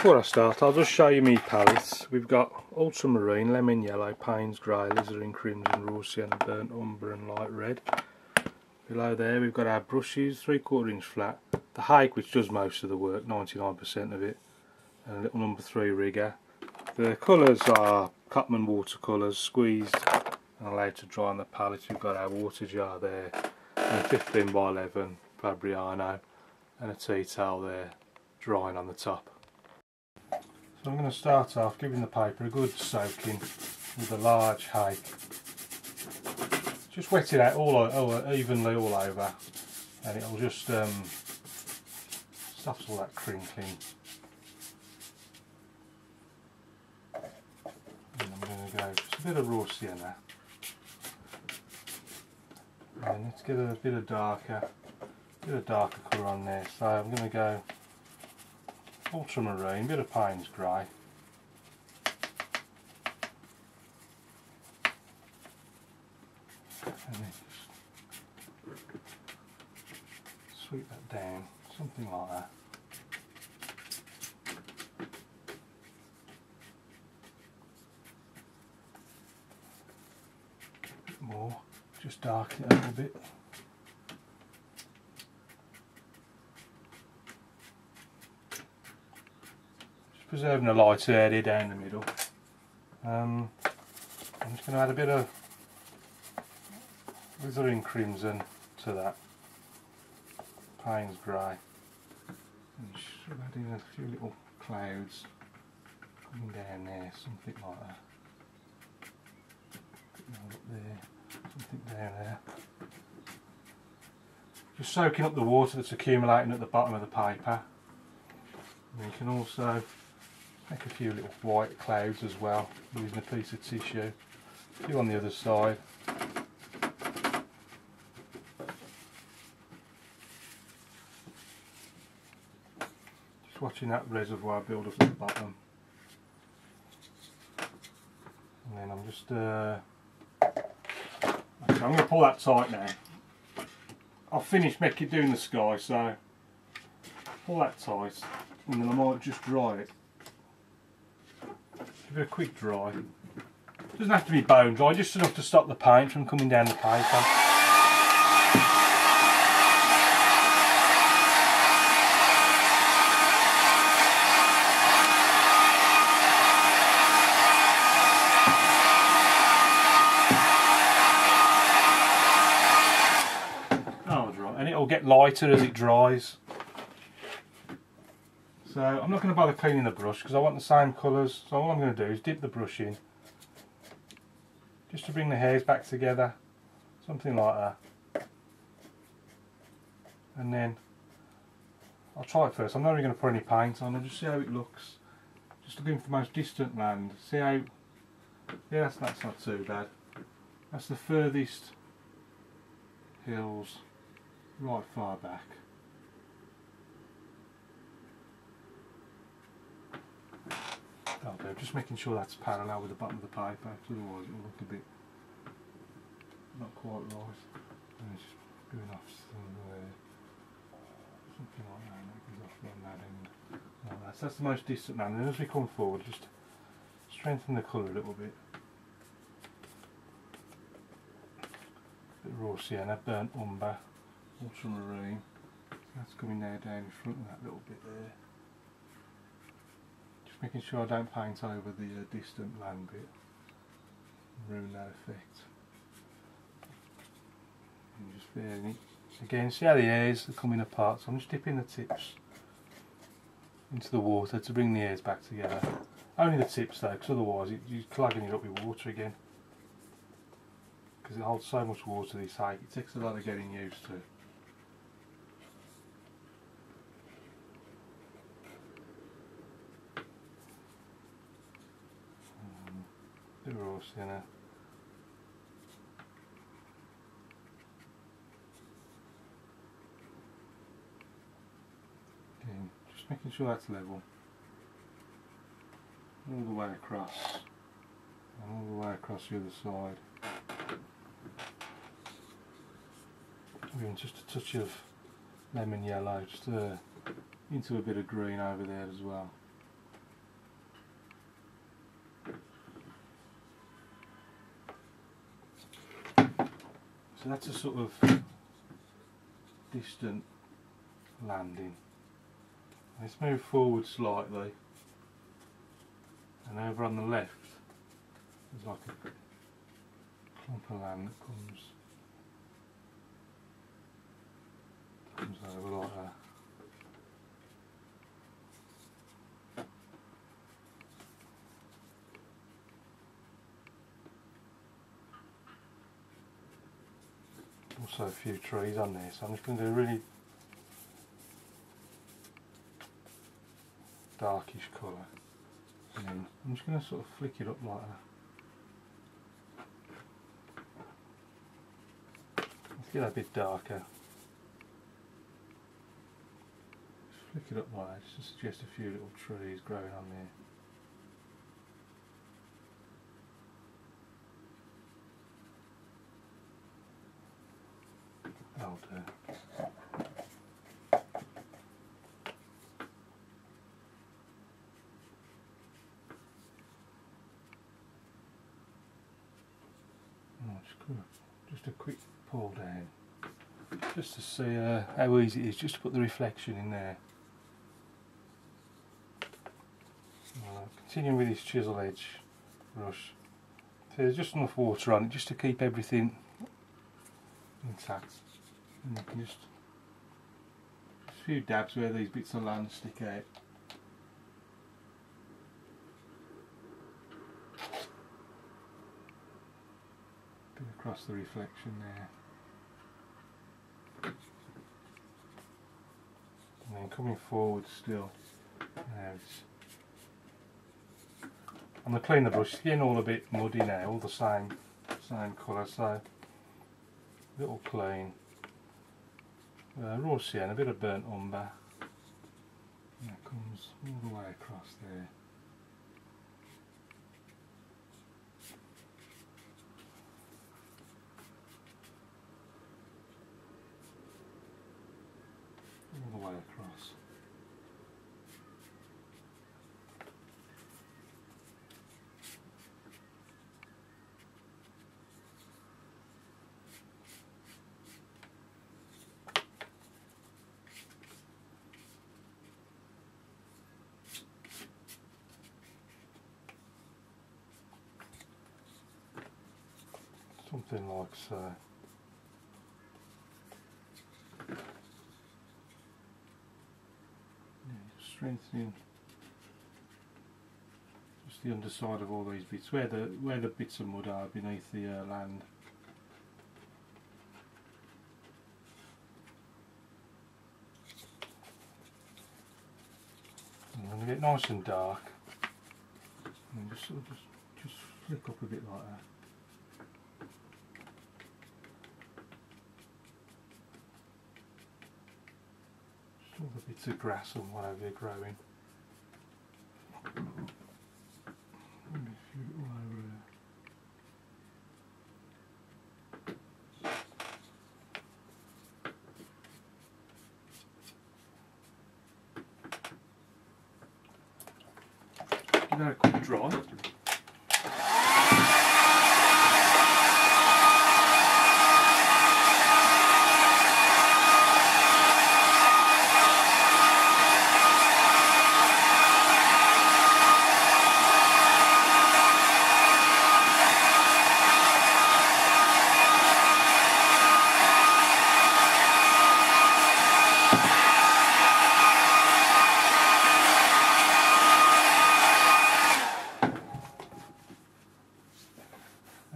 before I start, I'll just show you my palettes. We've got ultramarine, lemon yellow, Payne's grey, alizarin crimson, raw sienna, burnt umber and light red. Below there we've got our brushes, 3/4 inch flat, the hake which does most of the work, 99% of it, and a little number 3 rigger. The colours are Cotman watercolours, squeezed and allowed to dry on the palette. We've got our water jar there, and a 15 by 11 Fabriano, and a tea towel there, drying on the top. So I'm going to start off giving the paper a good soaking with a large hake. Just wet it out evenly all over, and it'll just stops all that crinkling. And I'm going to go just a bit of raw sienna, and let's get a bit of darker colour on there. So I'm going to go ultramarine, bit of Payne's grey, and then sweep that down, something like that. A bit more, just darken it a little bit. Just preserving a light area down the middle. I'm just going to add a bit of alizarin crimson to that, Payne's grey, and should add in a few little clouds coming down there, something like that. Up there, something down there. Just soaking up the water that's accumulating at the bottom of the paper. And you can also make a few little white clouds as well, using a piece of tissue. A few on the other side. Just watching that reservoir build up at the bottom. And then I'm just okay, I'm going to pull that tight now. I've finished doing the sky, so pull that tight, and then I might just dry it. Give it a quick dry. It doesn't have to be bone dry, just enough to stop the paint from coming down the paper. And it'll get lighter as it dries. So I'm not going to bother cleaning the brush because I want the same colours, so all I'm going to do is dip the brush in just to bring the hairs back together, something like that. And then I'll try it first. I'm not really going to put any paint on, I'll just see how it looks, just looking for the most distant land, see how, yeah, that's not too bad. That's the furthest hills, right far back. That'll do, just making sure that's parallel with the bottom of the paper, otherwise it'll look a bit not quite right. And just going off somewhere, something like that, goes off on that end. Like that. So that's the most distant land, and then as we come forward, just strengthen the colour a little bit. Bit of raw sienna, burnt umber, ultramarine. That's coming now down in front of that little bit there. Just making sure I don't paint over the distant land bit and ruin that effect. And just feeling it. Again, see how the hairs are coming apart, so I'm just dipping the tips into the water to bring the hairs back together. Only the tips though, because otherwise you're clogging it up with water again. Because it holds so much water, this hake, it takes a lot of getting used to. Bit of raw sienna. Again, just making sure that's level. All the way across. And all the way across the other side. Even just a touch of lemon yellow, just into a bit of green over there as well. So that's a sort of distant landing. Let's move forward slightly, and over on the left there's like a clump of land that comes over like that. Also a few trees on there, so I'm just going to do a really darkish colour, and then I'm just going to sort of flick it up like that. Let's get that a bit darker. Just flick it up like that, just to suggest a few little trees growing on there. That'll do. Just a quick pull down, just to see how easy it is just to put the reflection in there. Continuing with this chisel edge brush, so there's just enough water on it just to keep everything intact, and you can just a few dabs where these bits of land stick out. Across the reflection there, and then coming forward still. I'm going to clean the brush. It's getting all a bit muddy now, all the same colour, so little clean. Raw cyan, a bit of burnt umber, and that comes all the way across there. All the way across. Something like so. Strengthening just the underside of all these bits, where the bits of mud are beneath the land. And when they get nice and dark, and just sort of just flick up a bit like that. All the bits of grass and whatever they're growing. And a few all over there. Give that a quick dry.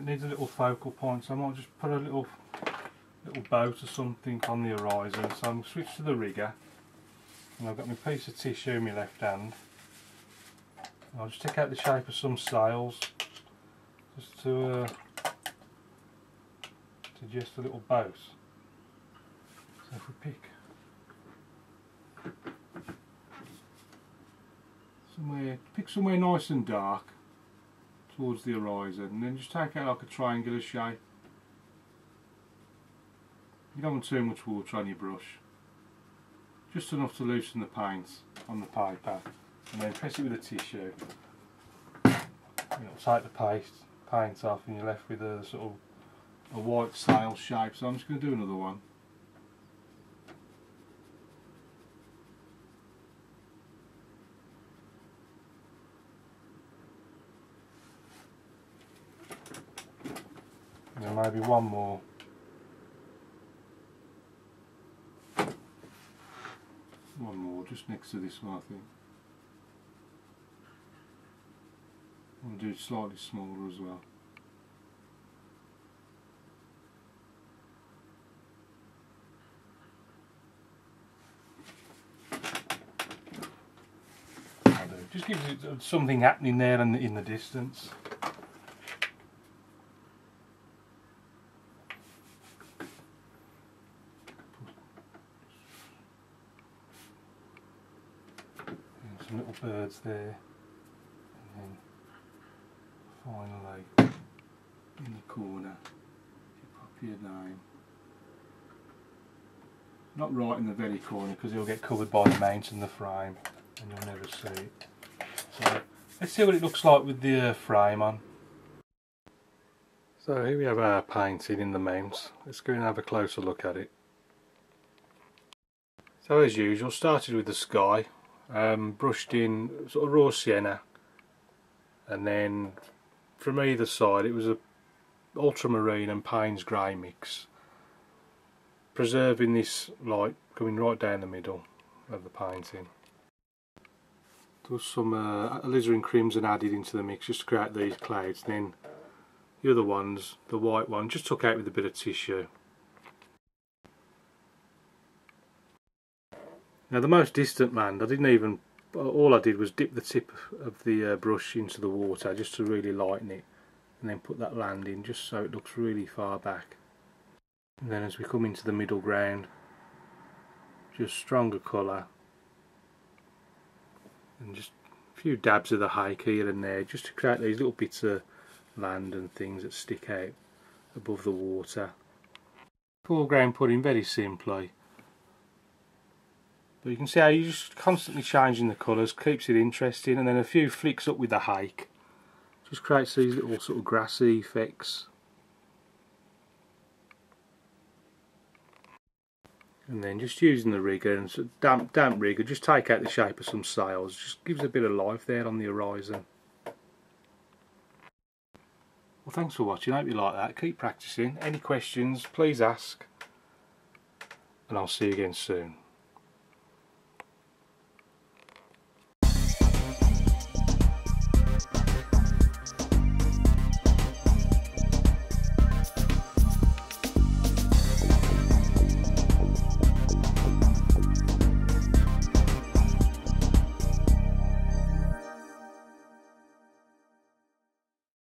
Needs a little focal point, so I might just put a little boat or something on the horizon. So I'm switch to the rigger, and I've got my piece of tissue in my left hand. And I'll just take out the shape of some sails, just to suggest a little boat. So if we pick somewhere nice and dark towards the horizon, and then just take out like a triangular shape. You don't want too much water on your brush, just enough to loosen the paint on the paper, and then press it with a tissue. Take the paint off, and you're left with a sort of a white sail shape, so I'm just going to do another one. And then maybe one more. One more just next to this one, I think. I'll do it slightly smaller as well. Just gives it something happening there in the distance. And some little birds there, and then finally in the corner you pop your name. Not right in the very corner because it'll get covered by the mount and the frame and you'll never see it. So let's see what it looks like with the frame on. So here we have our painting in the mount. Let's go and have a closer look at it. So as usual, started with the sky, brushed in sort of raw sienna, and then from either side it was a ultramarine and Payne's grey mix, preserving this light going right down the middle of the painting. There's some alizarin crimson added into the mix just to create these clouds, and then the other ones, the white one, just took out with a bit of tissue. Now the most distant land, all I did was dip the tip of the brush into the water just to really lighten it, and then put that land in just so it looks really far back. And then as we come into the middle ground, just stronger colour, and just a few dabs of the hake here and there just to create these little bits of land and things that stick out above the water. Foreground put in very simply, but you can see how you're just constantly changing the colours, keeps it interesting, and then a few flicks up with the hake just creates these little sort of grassy effects. And then just using the rigger and sort of damp rigger, just take out the shape of some sails, just gives a bit of life there on the horizon. Well, thanks for watching, I hope you like that. Keep practicing. Any questions, please ask, and I'll see you again soon.